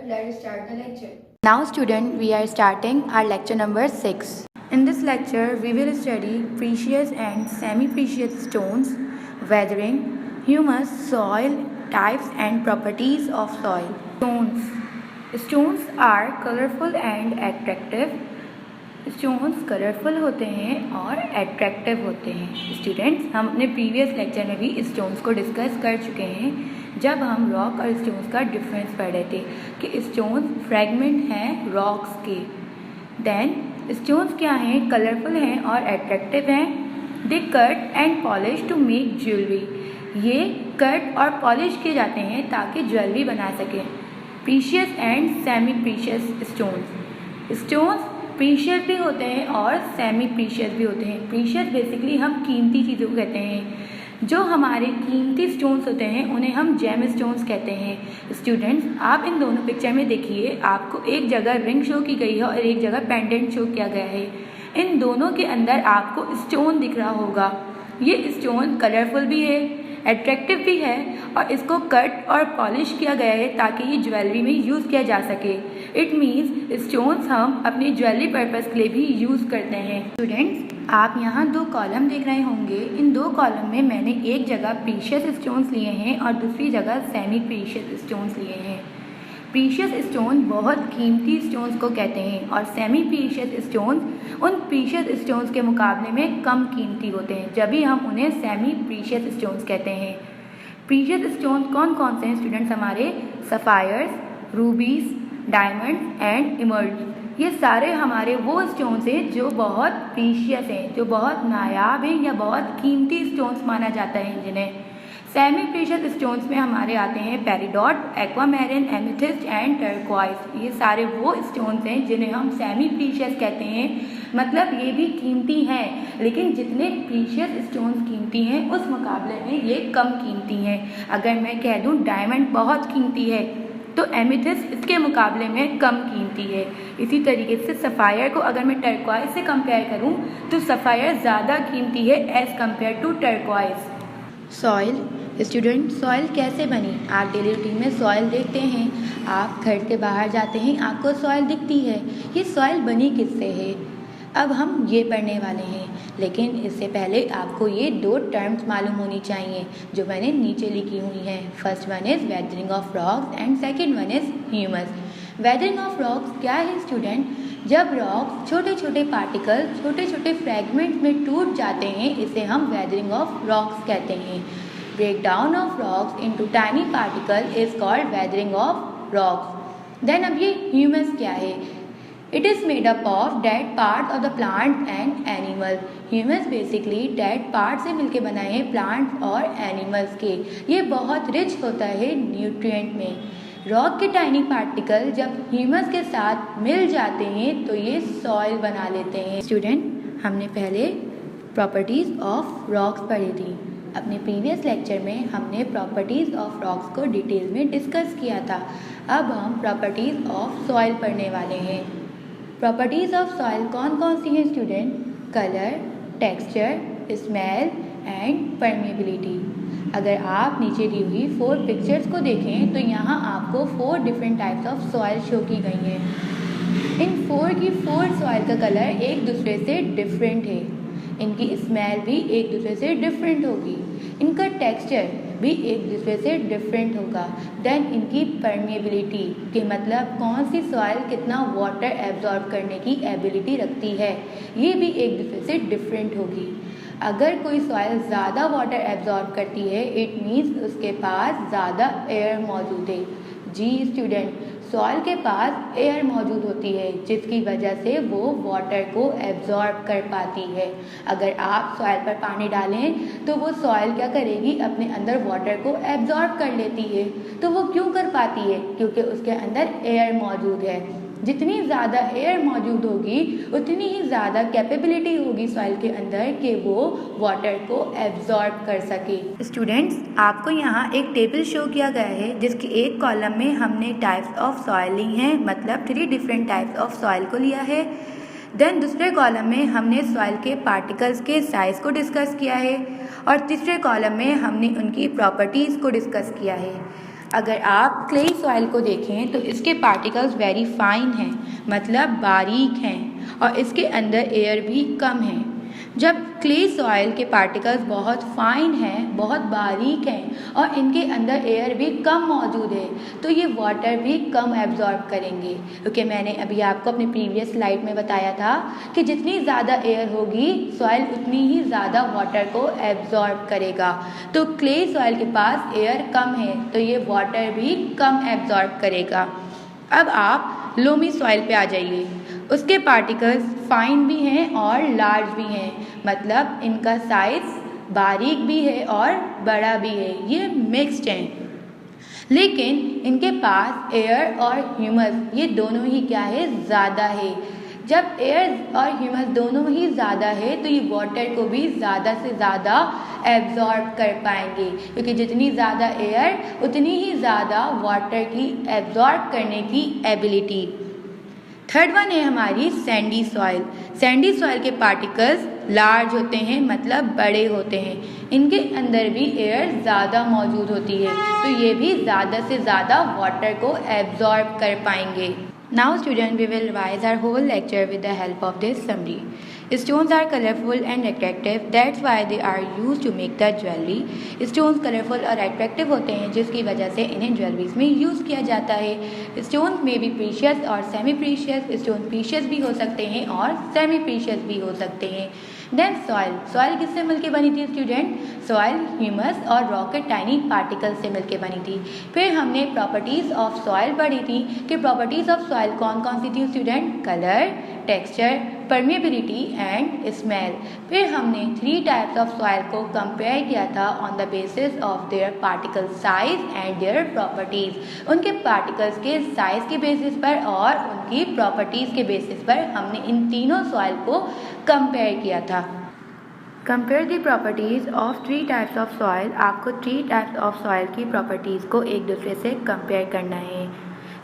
let's start the lecture. Now student, we are starting our lecture number 6. In this lecture, we will study precious and semi-precious stones, weathering, humus, soil, types and properties of soil. Stones are colorful and attractive. Stones colourful होते हैं और attractive होते हैं। Students, हम अपने previous lecture में भी stones को डिस्कस कर चुके हैं जब हम रॉक और स्टोन्स का डिफरेंस पढ़ रहे थे कि स्टोन्स फ्रैगमेंट हैं रॉक्स के। देन स्टोन्स क्या हैं? कलरफुल हैं और एट्रैक्टिव हैं। They cut and polish to make jewellery. ये कट और पॉलिश किए जाते हैं ताकि ज्वेलरी बना सकें। Precious and semi precious stones precious भी होते हैं और सेमी प्रीशियस भी होते हैं। प्रीशियस बेसिकली हम कीमती चीज़ों को कहते हैं। जो हमारे कीमती स्टोन्स होते हैं उन्हें हम जेम स्टोन्स कहते हैं। स्टूडेंट्स, आप इन दोनों पिक्चर में देखिए, आपको एक जगह रिंग शो की गई है और एक जगह पेंडेंट शो किया गया है। इन दोनों के अंदर आपको स्टोन दिख रहा होगा। ये स्टोन कलरफुल भी है, एट्रैक्टिव भी है और इसको कट और पॉलिश किया गया है ताकि ये ज्वेलरी में यूज़ किया जा सके। इट मीन्स स्टोन्स हम अपने ज्वेलरी पर्पस के लिए भी यूज़ करते हैं। स्टूडेंट्स, आप यहाँ 2 कॉलम देख रहे होंगे। इन 2 कॉलम में मैंने एक जगह प्रीशियस स्टोन्स लिए हैं और दूसरी जगह सेमी प्रीशियस स्टोन्स लिए हैं। प्रीशियस स्टोन बहुत कीमती स्टोन्स को कहते हैं और सेमी प्रीशियस स्टोन्स उन प्रीशियस स्टोन्स के मुकाबले में कम कीमती होते हैं, जब भी हम उन्हें सेमी प्रीशियस स्टोन्स कहते हैं। प्रीशियस स्टोन्स कौन कौन से हैं स्टूडेंट्स? हमारे सफ़ायर्स, रूबीज, डायमंड्स एंड इमर्ल्ड। ये सारे हमारे वो स्टोन्स हैं जो बहुत प्रीशियस हैं, जो बहुत नायाब हैं या बहुत कीमती स्टोन्स माना जाता है जिन्हें। सेमी प्रीशियस स्टोन्स में हमारे आते हैं पेरिडोट, एक्वामेरिन, एमेथिस्ट एंड टर्कोइज। ये सारे वो स्टोन्स हैं जिन्हें हम सेमी प्रीशियस कहते हैं। मतलब ये भी कीमती हैं, लेकिन जितने प्रीशियस स्टोन्स कीमती हैं उस मुकाबले में ये कम कीमती हैं। अगर मैं कह दूँ डायमंड बहुत कीमती है तो एमेथिस्ट इसके मुकाबले में कम कीमती है। इसी तरीके से सफ़ायर को अगर मैं टर्कोइज से कंपेयर करूँ तो सफ़ायर ज़्यादा कीमती है as compared to turquoise. Soil. Student, soil कैसे बनी? आप डेली रूटीन में सॉइल देखते हैं, आप घर के बाहर जाते हैं, आपको सॉइल दिखती है। ये सॉइल बनी किससे है? अब हम ये पढ़ने वाले हैं, लेकिन इससे पहले आपको ये 2 टर्म्स मालूम होनी चाहिए जो मैंने नीचे लिखी हुई हैं। First one is weathering of rocks and second one is humus. Weathering of rocks क्या है स्टूडेंट? जब रॉक्स छोटे छोटे पार्टिकल, छोटे छोटे फ्रैगमेंट्स में टूट जाते हैं, इसे हम वेदरिंग ऑफ रॉक्स कहते हैं। Breakdown of rocks into tiny particle is called weathering of rocks. Then अब ये ह्यूमस क्या है? It is made up of dead part of the plant and animal. Humus basically dead part से मिलके बनाए हैं प्लांट्स और एनिमल्स के। ये बहुत रिच होता है न्यूट्रिएंट में। रॉक के टाइनी पार्टिकल जब ह्यूमस के साथ मिल जाते हैं तो ये सॉइल बना लेते हैं। स्टूडेंट, हमने पहले प्रॉपर्टीज़ ऑफ रॉक्स पढ़ी थी। अपने प्रीवियस लेक्चर में हमने प्रॉपर्टीज़ ऑफ रॉक्स को डिटेल में डिस्कस किया था। अब हम प्रॉपर्टीज़ ऑफ सॉइल पढ़ने वाले हैं। प्रॉपर्टीज़ ऑफ सॉइल कौन कौन सी हैं student? Colour, texture, smell and permeability. अगर आप नीचे दी हुई 4 पिक्चर्स को देखें तो यहाँ आपको 4 different types of soil show की गई हैं। इन 4 सॉइल का कलर एक दूसरे से डिफरेंट है। इनकी स्मेल भी एक दूसरे से डिफरेंट होगी। इनका टेक्सचर भी एक दूसरे से डिफरेंट होगा। देन इनकी परमेबिलिटी के मतलब कौन सी सॉइल कितना वाटर एब्जॉर्ब करने की एबिलिटी रखती है, ये भी एक दूसरे से डिफरेंट होगी। अगर कोई सॉइल ज़्यादा वाटर एब्जॉर्ब करती है, इट मीन्स उसके पास ज़्यादा एयर मौजूद है। जी स्टूडेंट, सॉइल के पास एयर मौजूद होती है जिसकी वजह से वो वाटर को एब्जॉर्ब कर पाती है। अगर आप सॉइल पर पानी डालें तो वो सॉइल क्या करेगी? अपने अंदर वाटर को एब्जॉर्ब कर लेती है। तो वो क्यों कर पाती है? क्योंकि उसके अंदर एयर मौजूद है। जितनी ज़्यादा एयर मौजूद होगी उतनी ही ज़्यादा कैपेबिलिटी होगी सॉइल के अंदर कि वो वाटर को एब्जॉर्ब कर सके। स्टूडेंट्स, आपको यहाँ एक टेबल शो किया गया है जिसके एक कॉलम में हमने टाइप्स ऑफ सॉइल ली हैं, मतलब 3 डिफरेंट टाइप्स ऑफ सॉइल को लिया है। देन दूसरे कॉलम में हमने सॉइल के पार्टिकल्स के साइज़ को डिस्कस किया है और तीसरे कॉलम में हमने उनकी प्रॉपर्टीज़ को डिस्कस किया है। अगर आप क्ले सॉइल को देखें तो इसके पार्टिकल्स वेरी फाइन हैं, मतलब बारीक हैं, और इसके अंदर एयर भी कम है। जब क्ले सॉइल के पार्टिकल्स बहुत फाइन हैं, बहुत बारीक हैं और इनके अंदर एयर भी कम मौजूद है, तो ये वाटर भी कम एब्जॉर्ब करेंगे, क्योंकि मैंने अभी आपको अपनी प्रीवियस स्लाइड में बताया था कि जितनी ज़्यादा एयर होगी सॉइल उतनी ही ज़्यादा वाटर को एब्जॉर्ब करेगा। तो क्ले सॉइल के पास एयर कम है तो ये वाटर भी कम एब्जॉर्ब करेगा। अब आप लोमी सॉइल पे आ जाइए। उसके पार्टिकल्स फाइन भी हैं और लार्ज भी हैं, मतलब इनका साइज बारीक भी है और बड़ा भी है, ये मिक्स्ड हैं। लेकिन इनके पास एयर और ह्यूमस ये दोनों ही क्या है, ज़्यादा है। जब एयर और ह्यूमस दोनों ही ज़्यादा है तो ये वाटर को भी ज़्यादा से ज़्यादा एब्जॉर्ब कर पाएंगे, क्योंकि जितनी ज़्यादा एयर उतनी ही ज़्यादा वाटर की एब्जॉर्ब करने की एबिलिटी। थर्ड वन है हमारी सैंडी सॉइल। सैंडी सॉइल के पार्टिकल्स लार्ज होते हैं, मतलब बड़े होते हैं। इनके अंदर भी एयर ज़्यादा मौजूद होती है, तो ये भी ज़्यादा से ज़्यादा वाटर को एब्जॉर्ब कर पाएंगे। Now students, we will revise our whole lecture with the help of this summary. Stones are colorful and attractive. That's why they are used to make the jewelry. Stones colorful और attractive होते हैं, जिसकी वजह से इन्हें jewelleries में use किया जाता है। Stones में भी प्रीशियस और सेमी प्रीशियस। स्टोन प्रीशियस भी हो सकते हैं और सेमी प्रीशियस भी हो सकते हैं। देन सॉइल किससे मिलकर बनी थी स्टूडेंट? सॉइल ह्यूमस और रॉक के टाइनी पार्टिकल से मिलकर बनी थी। फिर हमने प्रॉपर्टीज़ ऑफ सॉइल पढ़ी थी कि प्रॉपर्टीज़ ऑफ सॉइल कौन कौन सी थी student? Colour, texture, permeability and smell. फिर हमने 3 टाइप्स ऑफ सॉइल को कंपेयर किया था on the basis of their particle size and their properties. उनके पार्टिकल्स के साइज के बेसिस पर और उनकी प्रॉपर्टीज़ के बेसिस पर हमने इन तीनों सॉइल को कंपेयर किया था। Compare the properties of 3 types of soil. आपको 3 टाइप्स ऑफ सॉइल की प्रॉपर्टीज़ को एक दूसरे से कंपेयर करना है।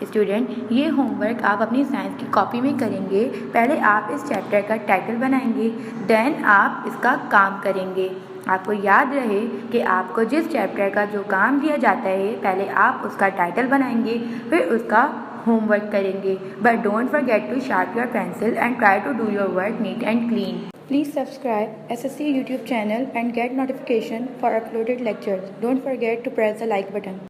स्टूडेंट, ये होमवर्क आप अपनी साइंस की कॉपी में करेंगे। पहले आप इस चैप्टर का टाइटल बनाएंगे, देन आप इसका काम करेंगे। आपको याद रहे कि आपको जिस चैप्टर का जो काम दिया जाता है, पहले आप उसका टाइटल बनाएंगे, फिर उसका होमवर्क करेंगे। But don't forget to sharp your pencil and try to do your work neat and clean. Please subscribe SSC YouTube channel and get notification for uploaded lectures. Don't forget to press the like button.